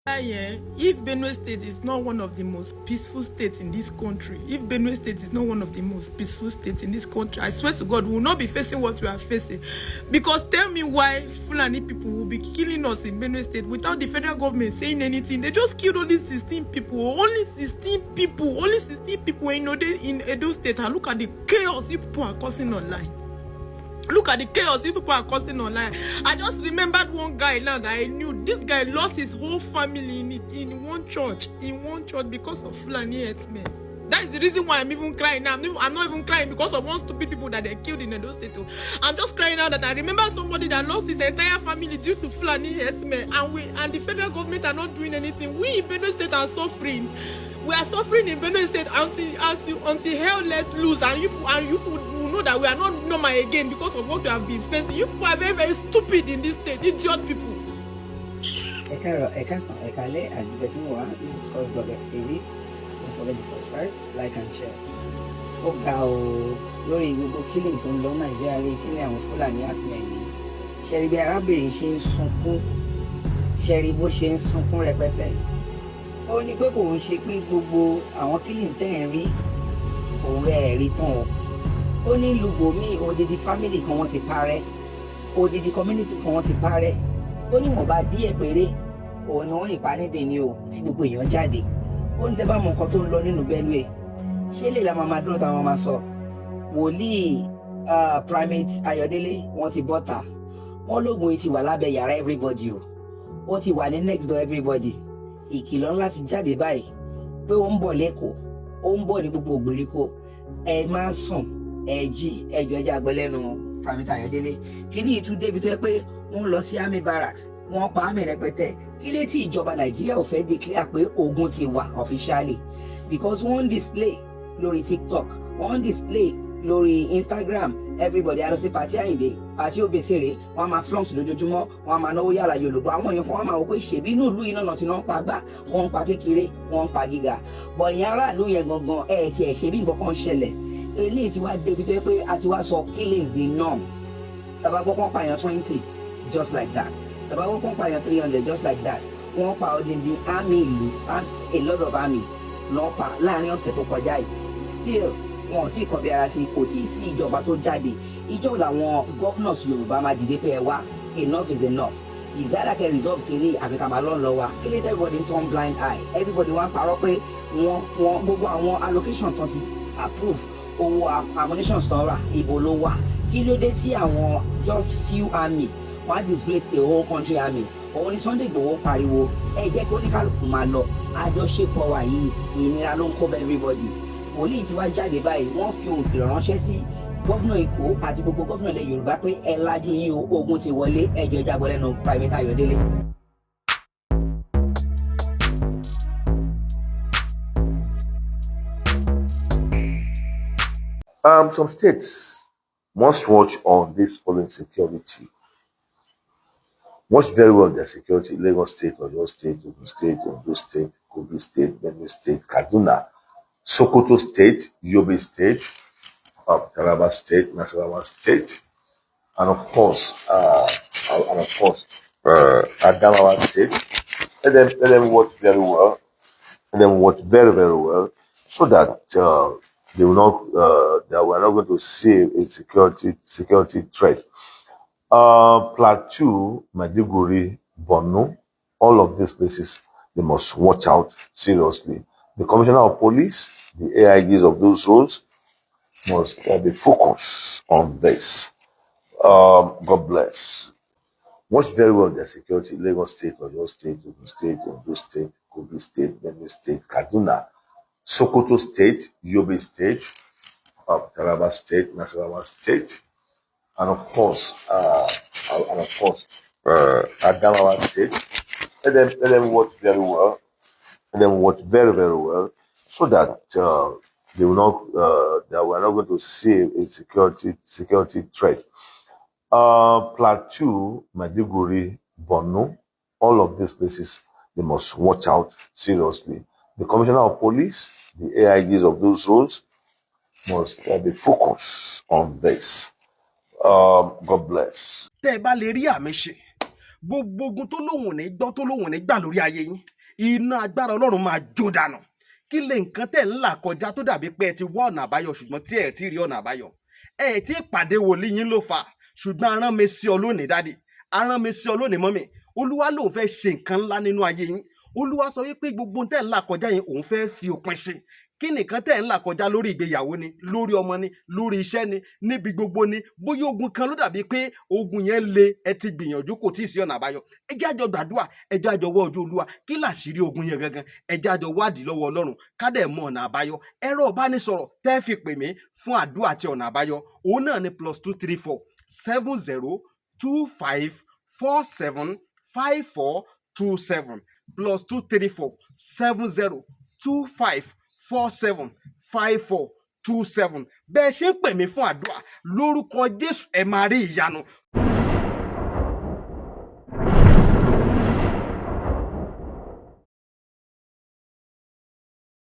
Yeah, if Benue State is not one of the most peaceful states in this country, I swear to God, we will not be facing what we are facing. Because tell me why Fulani people will be killing us in Benue State without the federal government saying anything. They just killed only 16 people. Only 16 people in Edo State. And look at the chaos you people are causing online. Look at the chaos you people are causing online. I just remembered one guy now that I knew. This guy lost his whole family in one church because of Fulani herdsmen. That is the reason why I'm even crying now. I'm not even crying because of one stupid people that they killed in Edo State. I'm just crying out that I remember somebody that lost his entire family due to Fulani herdsmen, and the federal government are not doing anything. We in Benue State are suffering. We are suffering in Benue State until hell let loose, and you will know that we are not normal again because of what we have been facing. You people are very, very stupid in this state, idiot people. This is called Blogex TV. Don't forget to subscribe, like and share. Lórí gbogbo killing tó ń lọ Nàìjíríà lórí killing àwọn Fúlàní àtìmẹ́yìn. Ṣẹ̀rí bí arábìnrin ṣe ń sunkún, ṣẹ̀rí bó ṣe ń sunkún rẹpẹtẹ. Ó ní pé kò ń ṣe pé gbogbo àwọn killing tẹ́ ń rí òun rẹ̀ rí tán o. Ó ní lùgbòmí odidi family kan wọ́n ti parẹ́, odidi community kan wọ́n ti parẹ́. Ó ní wọ́n bá díẹ̀ péré òun ni wọ́n ìpa níbi ni o tí gbogbo èèyàn jáde. Ó ní tẹ́ bá mọ nǹkan tó ń lọ nínú Benue. Ṣé lè la máa dúró táwọn máa sọ? Wòlíì Primate Ayọ̀délé wọ́n ti bọ́ta. Wọ́n lóògùn yìí ti wà lábẹ́ yàrá everybody o. Ó ti wà ní next door everybody. Ìkìlọ̀ ńlá ti jáde báyìí pé ó ń bọ̀ lẹ́kọ̀ọ́, ó ń bọ̀ ní gbogbo ògbèríko. Ẹ má sùn, ẹ jí, ẹjọ́ ẹjẹ́ àgbẹ̀lẹ́nu Primate Ayọ̀délé. Kíní ìtú débi tó yẹ pé wọ́n lọ sí army barracks, wọ́n pa army rẹpẹtẹ. Kí lé tí ìjọba Nàìjíríà ò fẹ́ declare pé ogun ti wà officially? Because wọ́n display lórí TikTok, wọ́n display lórí Instagram, everybody á lọ sí pàtí Àyìndé, pàtí Òbèsèré, wọ́n máa flunks lójoojúmọ́, wọ́n máa náwó yàrá Yorùbá. Àwọn èèyàn fún wọn máa wò pé ṣèbí inú ìlú iná náà ti náà ń pa gbà, wọ́n ń pa kékeré, wọ́n ń pa gíga. Bọ̀ ìyẹn aráàlú yẹn gangan ti ẹ̀ ṣe bí nǹkan kan ṣẹlẹ̀. Eléyìí ti wá débi tó yẹ pé a ti wá sọ killings the norm. Tàbá gbọ́ pọ́n pààyàn 20 just like that. Tàbá gbọ́ pọ́n pààyàn 300 just like that. Wọ́n pa odindi army ìlú, a lot of armies lọ́ọ́ pa láàrin ọ̀sẹ̀ tó kọjá yìí. Still wọn ò tí ì kọbi ara sí, kò tí ì sí ìjọba tó jáde. Ìjọ làwọn governors Yorùbá máa dìde pé ẹ wá, enough is enough. Ìzádàkẹ́ resolve kiri àbí kàmá lọ́nà wa. Kílé everybody turn blind eye. Everybody wá ń parọ́ pé wọ́n gbogbo àwọn allocation tó ti approve owó ammunition tó rà ibo ló wà. Kí ló dé tí àwọn just few army wọ́n á disgrace the whole country army? Òun ni Sunday Igboho pariwo ẹ jẹ́ kí oníkálukú máa lọ. Àjọṣepọ̀ wa yìí ìnira ló ń kó bá everybody. Wòlíì tí wá jáde báyìí wọ́n fi ohun ìkìlọ̀ ránṣẹ́ sí gómìnà Èkó àti gbogbo gómìnà ilẹ̀ Yorùbá pé ẹ lajú yín o, ogun ti wọlé, ẹjọ́ ìjábọ̀ lẹ́nu Primate Ayọ̀délé. Some states must watch on this following security. Watch very well their security. Lagos State, Oyo State, Ogun State, Ondo State, Kogi State, Benue State, Kaduna, Sokoto State, Yobe State, Taraba State, Nasarawa State, and of course, Adamawa State. Let them watch very well. Let them watch very, very well, so that they will not that we are not going to see a security threat. Plateau, Maiduguri, Borno, all of these places, they must watch out seriously. The Commissioner of Police, the AIGs of those roles must be focused on this. God bless. Watch very well their security. Lagos State, Oyo State, Ogun State, Ondo State, Kogi State, Benue State, Kaduna, Sokoto State, Yobe State, Taraba State, Nasarawa State, and of course, Adamawa State. Let them watch very well. Let them watch very, very well, so that they will not that we are not going to see a security threat. Plateau, Maiduguri, Borno, all of these places, they must watch out seriously. The Commissioner of Police, the AIGs of those roles must be focused on this. God bless. Tẹ́ ẹ bá lè rí àmì ṣe, gbogbo ogun tó lóhùn ní gbọ́ tó lóhùn ní gbà lórí ayé yín, iná agbára Ọlọ́run máa jó dànù. Kí lè nǹkan tẹ̀ ń là kọjá tó dàbí pé ẹ ti wá ọ̀nà àbáyọ ṣùgbọ́n tí ẹ ti rí ọ̀nà àbáyọ? Ẹ ti pàdé wòlíì yín ló fà, ṣùgbọ́n arán mi sí ọ lónìí dádì, arán mi sí ọ lónìí mọ́mì. Olúwa lòun fẹ́ ṣe nǹkan ńlá nínú ayé yín. Olúwa sọ wípé gbogbo tẹ̀ ń là kọjá yẹn òun fẹ́ fi òpin sí. Kí nìkan tẹ̀ ń là kọjá lórí ìgbéyàwó ni, lórí ọmọ ni, lórí iṣẹ́ ni, níbi gbogbo ni, bóyá ogun kan ló dàbí pé ogun yẹn le, ẹ ti gbìyànjú kò tí ì sí ọ̀nà àbáyọ. Ẹ jẹ́ àjọ gbàdúrà, ẹ jẹ́ àjọ wá ojú Olúwa. Kí làṣírí ogun yẹn gangan? Ẹ jẹ́ àjọ wádìí lọ́wọ́ Ọlọ́run ká dẹ̀ mọ ọ̀nà àbáyọ. Ẹ̀rọ ìbánisọ̀rọ̀ tẹ́ fi pè mí fún àdúrà àti ọ̀nà àbáyọ òun náà ni +234 70 25 47 5427 +234 70 25 47 5427. Bẹ́ẹ̀ ṣe ń pè mí fún àdúrà lórúkọ Jésù ẹ máa rí ìyanu.